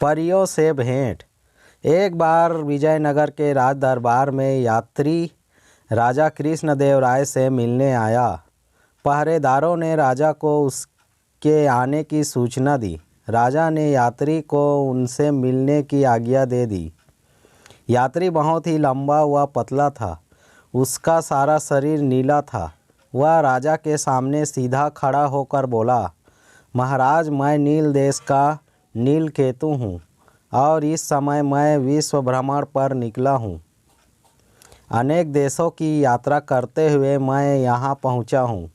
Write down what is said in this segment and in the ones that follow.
परियों से भेंट। एक बार विजयनगर के राज दरबार में यात्री राजा कृष्णदेव राय से मिलने आया। पहरेदारों ने राजा को उसके आने की सूचना दी। राजा ने यात्री को उनसे मिलने की आज्ञा दे दी। यात्री बहुत ही लंबा व पतला था। उसका सारा शरीर नीला था। वह राजा के सामने सीधा खड़ा होकर बोला, महाराज, मैं नील देश का नीलकेतु हूँ और इस समय मैं विश्व भ्रमण पर निकला हूँ। अनेक देशों की यात्रा करते हुए मैं यहाँ पहुँचा हूँ।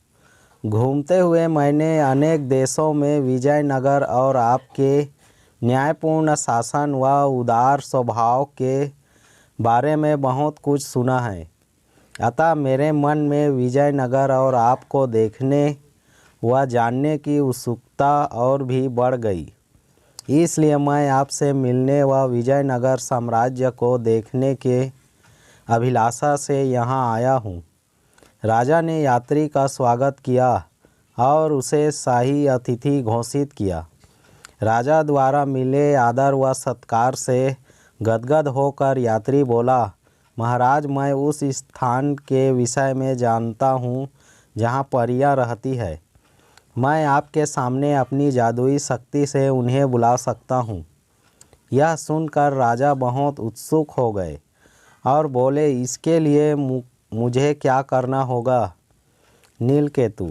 घूमते हुए मैंने अनेक देशों में विजयनगर और आपके न्यायपूर्ण शासन व उदार स्वभाव के बारे में बहुत कुछ सुना है। अतः मेरे मन में विजयनगर और आपको देखने व जानने की उत्सुकता और भी बढ़ गई। इसलिए मैं आपसे मिलने व विजयनगर साम्राज्य को देखने के अभिलाषा से यहाँ आया हूँ। राजा ने यात्री का स्वागत किया और उसे शाही अतिथि घोषित किया। राजा द्वारा मिले आदर व सत्कार से गदगद होकर यात्री बोला, महाराज, मैं उस स्थान के विषय में जानता हूँ जहाँ परियां रहती है। मैं आपके सामने अपनी जादुई शक्ति से उन्हें बुला सकता हूँ। यह सुनकर राजा बहुत उत्सुक हो गए और बोले, इसके लिए मुझे क्या करना होगा? नीलकेतु,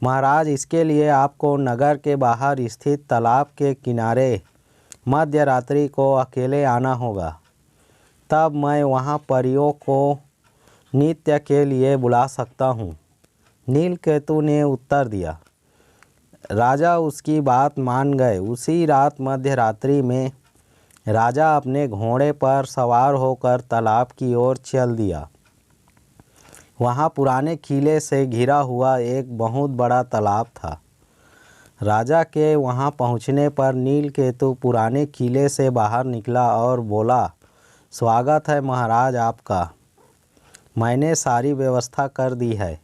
महाराज, इसके लिए आपको नगर के बाहर स्थित तालाब के किनारे मध्य रात्रि को अकेले आना होगा। तब मैं वहाँ परियों को नृत्य के लिए बुला सकता हूँ। नीलकेतु ने उत्तर दिया। राजा उसकी बात मान गए। उसी रात मध्य रात्रि में राजा अपने घोड़े पर सवार होकर तालाब की ओर चल दिया। वहाँ पुराने किले से घिरा हुआ एक बहुत बड़ा तालाब था। राजा के वहाँ पहुँचने पर नीलकेतु पुराने किले से बाहर निकला और बोला, स्वागत है महाराज आपका। मैंने सारी व्यवस्था कर दी है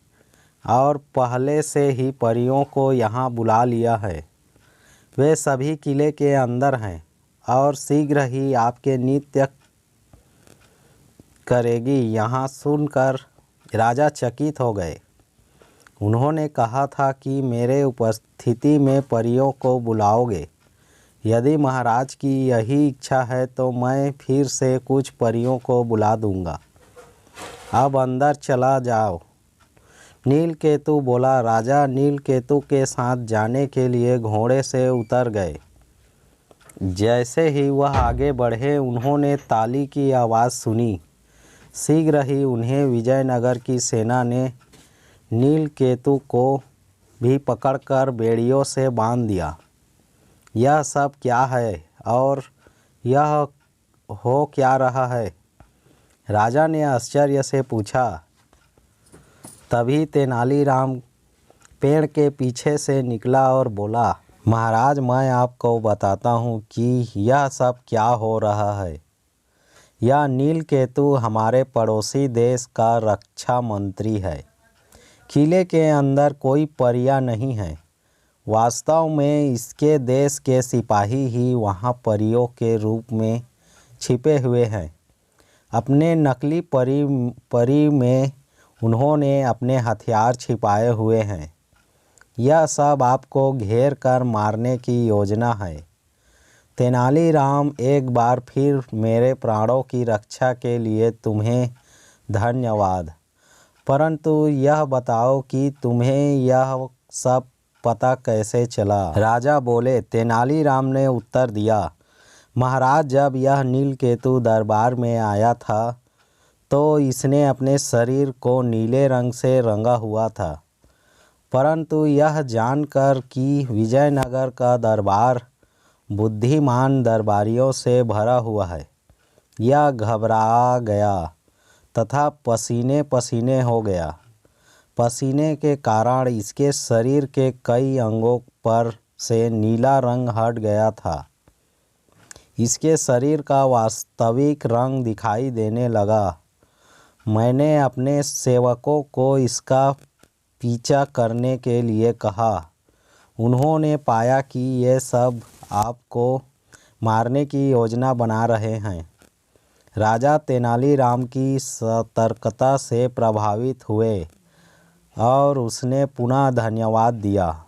और पहले से ही परियों को यहाँ बुला लिया है। वे सभी किले के अंदर हैं और शीघ्र ही आपके नृत्य करेगी। यहाँ सुनकर राजा चकित हो गए। उन्होंने कहा था कि मेरे उपस्थिति में परियों को बुलाओगे। यदि महाराज की यही इच्छा है तो मैं फिर से कुछ परियों को बुला दूंगा। अब अंदर चला जाओ। नीलकेतु बोला। राजा नीलकेतु के साथ जाने के लिए घोड़े से उतर गए। जैसे ही वह आगे बढ़े, उन्होंने ताली की आवाज़ सुनी। शीघ्र ही उन्हें विजयनगर की सेना ने नीलकेतु को भी पकड़कर बेड़ियों से बांध दिया। यह सब क्या है और यह हो क्या रहा है? राजा ने आश्चर्य से पूछा। तभी तेनालीराम पेड़ के पीछे से निकला और बोला, महाराज, मैं आपको बताता हूँ कि यह सब क्या हो रहा है। यह नीलकेतु हमारे पड़ोसी देश का रक्षा मंत्री है। किले के अंदर कोई परियां नहीं है। वास्तव में इसके देश के सिपाही ही वहाँ परियों के रूप में छिपे हुए हैं। अपने नकली परी में उन्होंने अपने हथियार छिपाए हुए हैं। यह सब आपको घेर कर मारने की योजना है। तेनालीराम, एक बार फिर मेरे प्राणों की रक्षा के लिए तुम्हें धन्यवाद। परंतु यह बताओ कि तुम्हें यह सब पता कैसे चला? राजा बोले। तेनालीराम ने उत्तर दिया, महाराज, जब यह नीलकेतु दरबार में आया था तो इसने अपने शरीर को नीले रंग से रंगा हुआ था। परंतु यह जानकर कि विजयनगर का दरबार बुद्धिमान दरबारियों से भरा हुआ है, यह घबरा गया तथा पसीने पसीने हो गया। पसीने के कारण इसके शरीर के कई अंगों पर से नीला रंग हट गया था। इसके शरीर का वास्तविक रंग दिखाई देने लगा। मैंने अपने सेवकों को इसका पीछा करने के लिए कहा। उन्होंने पाया कि ये सब आपको मारने की योजना बना रहे हैं। राजा तेनालीराम की सतर्कता से प्रभावित हुए और उसने पुनः धन्यवाद दिया।